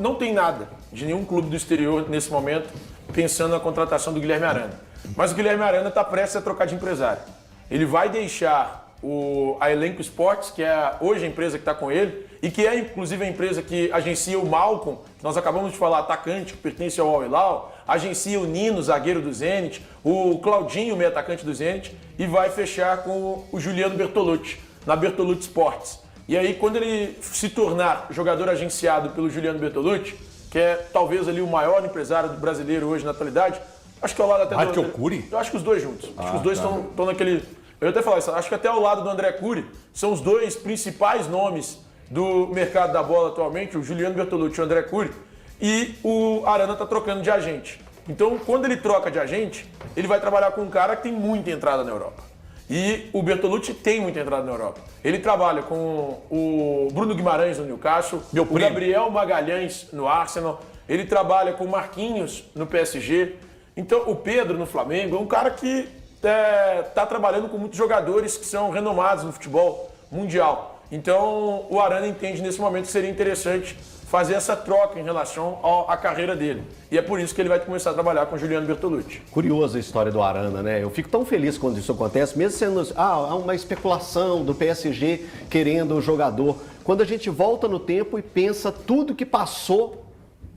não tem nada de nenhum clube do exterior nesse momento pensando na contratação do Guilherme Arana. Mas o Guilherme Arana está prestes a trocar de empresário. Ele vai deixar a Elenco Esportes, que é hoje a empresa que está com ele, e que é inclusive a empresa que agencia o Malcom, que nós acabamos de falar, atacante, que pertence ao Al Hilal, agencia o Nino, zagueiro do Zenit, o Claudinho, meio atacante do Zenit, e vai fechar com o Juliano Bertolucci, na Bertolucci Sports. E aí, quando ele se tornar jogador agenciado pelo Juliano Bertolucci, que é talvez ali o maior empresário brasileiro hoje na atualidade, acho que ao lado até do... que é o Cury? Eu acho que os dois juntos. Acho que os dois estão naquele... Eu ia até falar isso, acho que até ao lado do André Cury são os dois principais nomes do mercado da bola atualmente, o Juliano Bertolucci e o André Cury, e o Arana está trocando de agente. Então, quando ele troca de agente, ele vai trabalhar com um cara que tem muita entrada na Europa. E o Bertolucci tem muita entrada na Europa. Ele trabalha com o Bruno Guimarães no Newcastle, o Gabriel Magalhães no Arsenal, ele trabalha com o Marquinhos no PSG, então o Pedro no Flamengo, é um cara que está trabalhando com muitos jogadores que são renomados no futebol mundial. Então o Arana entende nesse momento que seria interessante fazer essa troca em relação à carreira dele. E é por isso que ele vai começar a trabalhar com o Juliano Bertolucci. Curiosa a história do Arana, né? Eu fico tão feliz quando isso acontece, mesmo sendo há uma especulação do PSG querendo o jogador. Quando a gente volta no tempo e pensa tudo que passou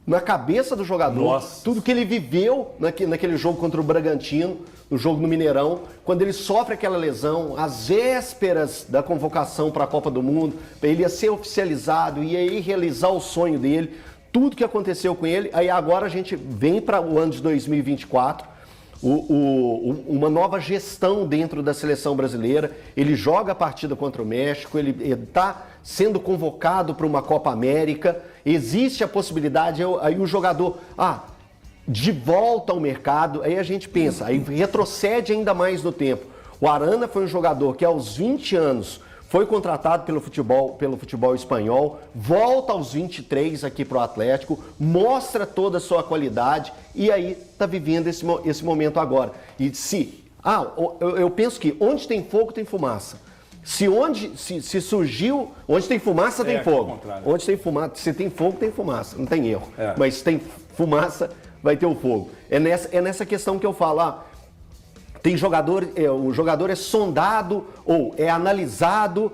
na cabeça do jogador, tudo que ele viveu naquele jogo contra o Bragantino, no jogo no Mineirão, quando ele sofre aquela lesão, às vésperas da convocação para a Copa do Mundo, ele ia ser oficializado, ia ir realizar o sonho dele, tudo que aconteceu com ele. Aí agora a gente vem para o ano de 2024, uma nova gestão dentro da seleção brasileira, ele joga a partida contra o México, ele está sendo convocado para uma Copa América, existe a possibilidade, aí o jogador, de volta ao mercado, aí a gente pensa, aí retrocede ainda mais no tempo. O Arana foi um jogador que aos 20 anos foi contratado pelo futebol espanhol, volta aos 23 aqui para o Atlético, mostra toda a sua qualidade e aí está vivendo esse momento agora. E eu penso que onde tem fogo tem fumaça. Se surgiu, onde tem fumaça tem fogo. Onde tem fumaça, se tem fogo tem fumaça, não tem erro. Mas se tem fumaça vai ter o fogo. É nessa questão que eu falo. Tem jogador, o jogador é sondado ou é analisado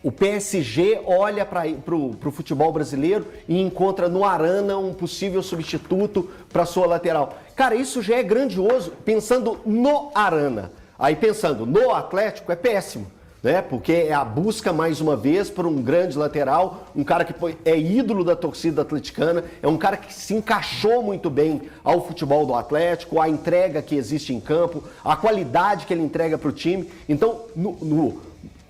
o PSG olha para o futebol brasileiro e encontra no Arana um possível substituto para sua lateral. Cara, isso já é grandioso pensando no Arana. Aí pensando no Atlético é péssimo, né? Porque é a busca mais uma vez por um grande lateral, um cara que é ídolo da torcida atleticana, é um cara que se encaixou muito bem ao futebol do Atlético, a entrega que existe em campo, a qualidade que ele entrega para o time. Então,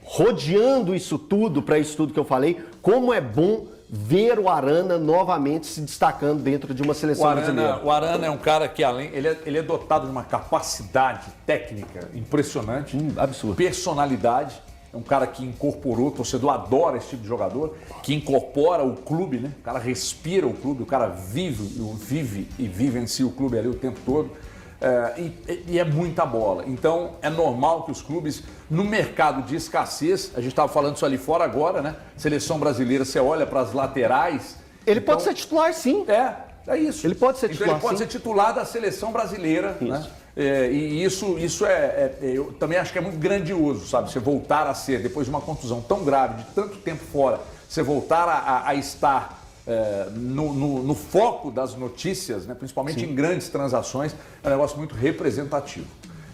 rodeando isso tudo, para isso tudo que eu falei, como é bom ver o Arana novamente se destacando dentro de uma seleção brasileira. O Arana é um cara que, ele é dotado de uma capacidade técnica impressionante. Absurdo. Personalidade. É um cara que incorporou, o torcedor adora esse tipo de jogador, que incorpora o clube, né? O cara respira o clube, o cara vive e vivencia o clube ali o tempo todo. E é muita bola. Então é normal que os clubes, no mercado de escassez, a gente estava falando isso ali fora agora, né? Seleção brasileira, você olha para as laterais. Ele pode ser titular, sim. É isso. Ele pode ser titular. Então ele pode ser titular da seleção brasileira, né? E isso eu também acho que é muito grandioso, sabe? Você voltar a ser, depois de uma contusão tão grave, de tanto tempo fora, você voltar a estar no foco das notícias, né? Principalmente em grandes transações, é um negócio muito representativo.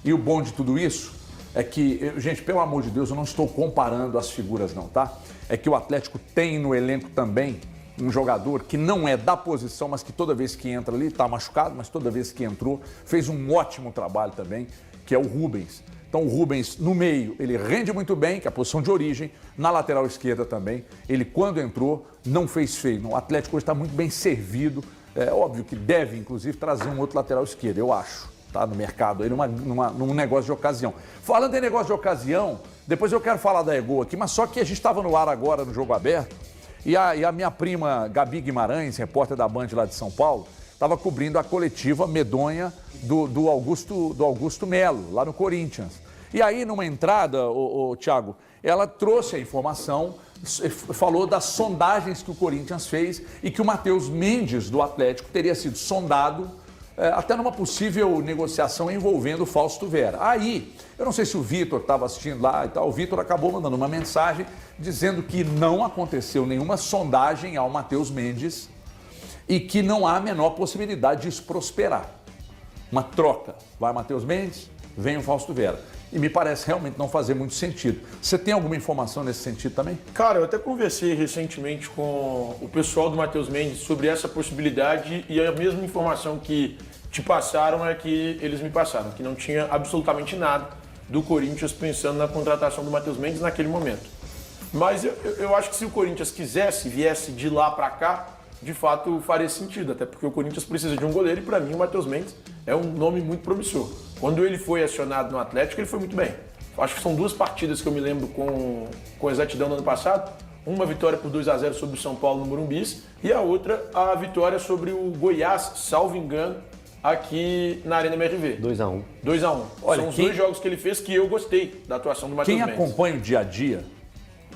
E o bom de tudo isso é que, gente, pelo amor de Deus, eu não estou comparando as figuras não, tá? É que o Atlético tem no elenco também um jogador que não é da posição, mas que toda vez que entra ali, está machucado, mas toda vez que entrou, fez um ótimo trabalho também, que é o Rubens. Então o Rubens, no meio, ele rende muito bem, que é a posição de origem. Na lateral esquerda também, ele quando entrou, não fez feio. O Atlético hoje está muito bem servido. É óbvio que deve, inclusive, trazer um outro lateral esquerdo, eu acho, tá? No mercado, aí num negócio de ocasião. Falando em negócio de ocasião, depois eu quero falar da Ego aqui, mas só que a gente estava no ar agora, no Jogo Aberto, e a minha prima Gabi Guimarães, repórter da Band lá de São Paulo, estava cobrindo a coletiva medonha do Augusto Melo, lá no Corinthians. E aí, numa entrada, Thiago, ela trouxe a informação falou das sondagens que o Corinthians fez e que o Matheus Mendes, do Atlético, teria sido sondado até numa possível negociação envolvendo o Fausto Vera. Aí, eu não sei se o Vitor estava assistindo lá e tal, o Vitor acabou mandando uma mensagem dizendo que não aconteceu nenhuma sondagem ao Matheus Mendes e que não há a menor possibilidade disso prosperar. Uma troca. Vai Matheus Mendes, vem o Fausto Vera. E me parece realmente não fazer muito sentido. Você tem alguma informação nesse sentido também? Cara, eu até conversei recentemente com o pessoal do Matheus Mendes sobre essa possibilidade e a mesma informação que te passaram é que eles me passaram, que não tinha absolutamente nada do Corinthians pensando na contratação do Matheus Mendes naquele momento. Mas eu acho que se o Corinthians viesse de lá para cá, de fato faria sentido, até porque o Corinthians precisa de um goleiro e para mim o Matheus Mendes é um nome muito promissor. Quando ele foi acionado no Atlético, ele foi muito bem. Acho que são 2 partidas que eu me lembro com exatidão no ano passado. Uma vitória por 2-0 sobre o São Paulo no Morumbis e a outra a vitória sobre o Goiás, salvo engano, aqui na Arena MRV. 2-1. 2-1. São os 2 jogos que ele fez que eu gostei da atuação do Matheus Mendes. Quem acompanha o dia a dia,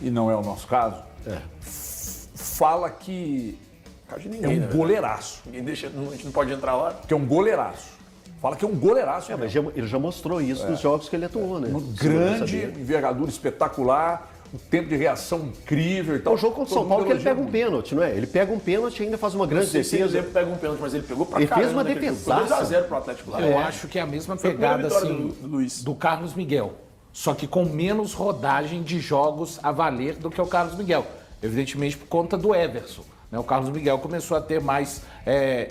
e não é o nosso caso, fala que é um goleiraço. Ninguém deixa, a gente não pode entrar lá. Que é um goleiraço. Fala que é um goleiraço. Mas ele já mostrou isso nos jogos que ele atuou, né? Um grande, envergadura espetacular, um tempo de reação incrível e tal. É o jogo contra o São Paulo que ele pega um pênalti, não é? Ele pega um pênalti e ainda faz uma grande defesa. Ele pega um pênalti, mas ele pegou pra caramba. Ele fez uma defesaça. 2-0 pro Atlético lá. Eu acho que é a mesma pegada assim, do Carlos Miguel, só que com menos rodagem de jogos a valer do que o Carlos Miguel. Evidentemente por conta do Everson. O Carlos Miguel começou a ter mais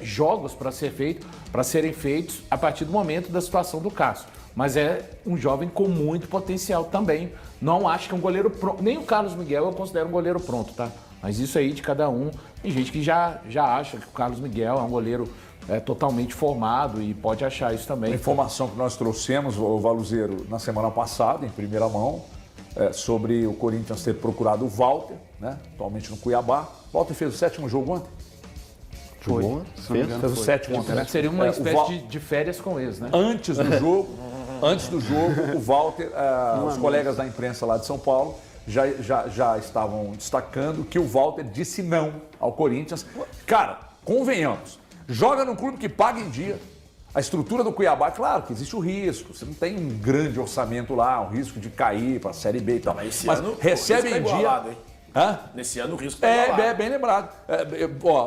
jogos para serem feitos a partir do momento da situação do Cássio. Mas é um jovem com muito potencial também. Não acho que é um goleiro pronto. Nem o Carlos Miguel eu considero um goleiro pronto, tá? Mas isso aí de cada um. Tem gente que já acha que o Carlos Miguel é um goleiro totalmente formado e pode achar isso também. A informação que nós trouxemos, o Valuzeiro, na semana passada, em primeira mão, sobre o Corinthians ter procurado o Walter, né? Atualmente no Cuiabá. O Walter fez o 7º jogo ontem? Jogou? Fez o 7º ontem, né? Seria uma espécie de férias com eles, né? Antes do jogo, o Walter, os colegas da imprensa lá de São Paulo já estavam destacando que o Walter disse não ao Corinthians. Cara, convenhamos, joga num clube que paga em dia. A estrutura do Cuiabá, claro que existe o risco, você não tem um grande orçamento lá, o risco de cair para a Série B e tal. Mas ano, recebe em dia. Nesse ano o risco é bem lembrado.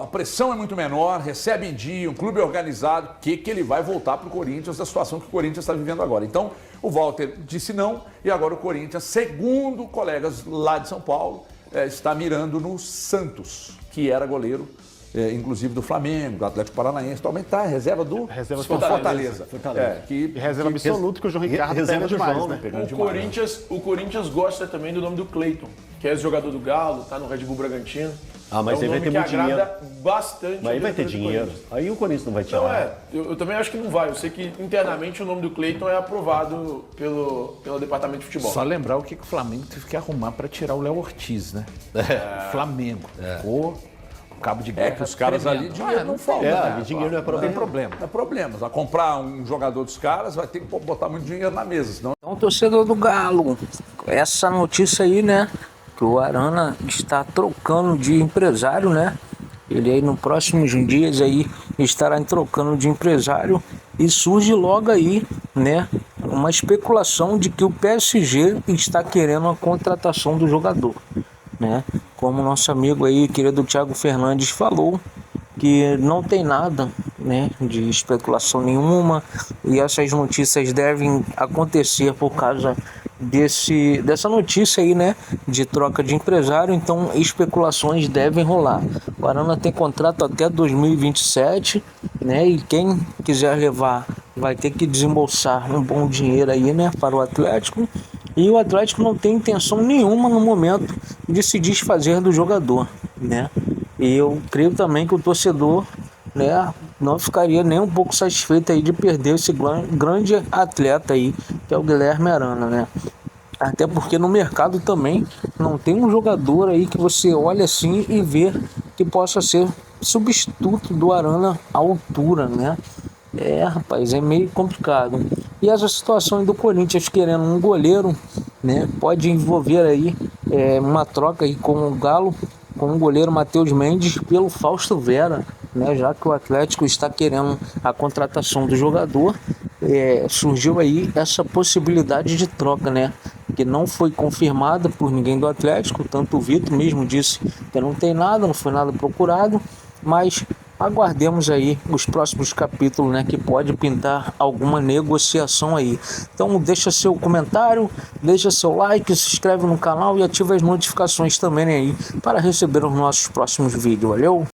A pressão é muito menor, recebe em dia, um clube organizado, que ele vai voltar para o Corinthians da situação que o Corinthians está vivendo agora. Então, o Walter disse não e agora o Corinthians, segundo colegas lá de São Paulo, está mirando no Santos, que era goleiro, inclusive do Flamengo, do Atlético Paranaense, atualmente está reserva do Fortaleza. Reserva absoluto que o João Ricardo pega demais, né? O Corinthians gosta também do nome do Cleiton, que é ex-jogador do Galo, tá no Red Bull Bragantino. Mas ele vai ter muito dinheiro. Bastante. Mas ele vai ter dinheiro. Aí o Corinthians não vai tirar. Não, eu também acho que não vai. Eu sei que internamente o nome do Cleiton é aprovado pelo Departamento de Futebol. Só lembrar o que o Flamengo teve que arrumar para tirar o Léo Ortiz, né? Flamengo. Ficou cabo de guerra. Que os caras ali, dinheiro não falta. Dinheiro não é problema. Não tem problema. Não é problema. Vai comprar um jogador dos caras, vai ter que botar muito dinheiro na mesa, senão... Então, torcedor do Galo, essa notícia aí, né, que o Arana está trocando de empresário, né? Ele aí nos próximos dias aí estará trocando de empresário e surge logo aí, né, uma especulação de que o PSG está querendo a contratação do jogador, né? Como nosso amigo aí, querido Thiago Fernandes, falou, que não tem nada, né, de especulação nenhuma e essas notícias devem acontecer por causa dessa notícia aí, né, de troca de empresário, então especulações devem rolar. O Arana tem contrato até 2027, né, e quem quiser levar vai ter que desembolsar um bom dinheiro aí, né, para o Atlético. E o Atlético não tem intenção nenhuma no momento de se desfazer do jogador, né? E eu creio também que o torcedor, né, não ficaria nem um pouco satisfeito aí de perder esse grande atleta aí, que é o Guilherme Arana, né? Até porque no mercado também não tem um jogador aí que você olha assim e vê que possa ser substituto do Arana à altura, né? Rapaz, é meio complicado. E essa situação do Corinthians querendo um goleiro, né, pode envolver aí uma troca aí com o Galo, com o goleiro Matheus Mendes pelo Fausto Vera, né? Já que o Atlético está querendo a contratação do jogador, surgiu aí essa possibilidade de troca, né? Que não foi confirmada por ninguém do Atlético, tanto o Vitor mesmo disse que não tem nada, não foi nada procurado, mas aguardemos aí os próximos capítulos, né, que pode pintar alguma negociação aí. Então deixa seu comentário, deixa seu like, se inscreve no canal e ativa as notificações também aí para receber os nossos próximos vídeos. Valeu!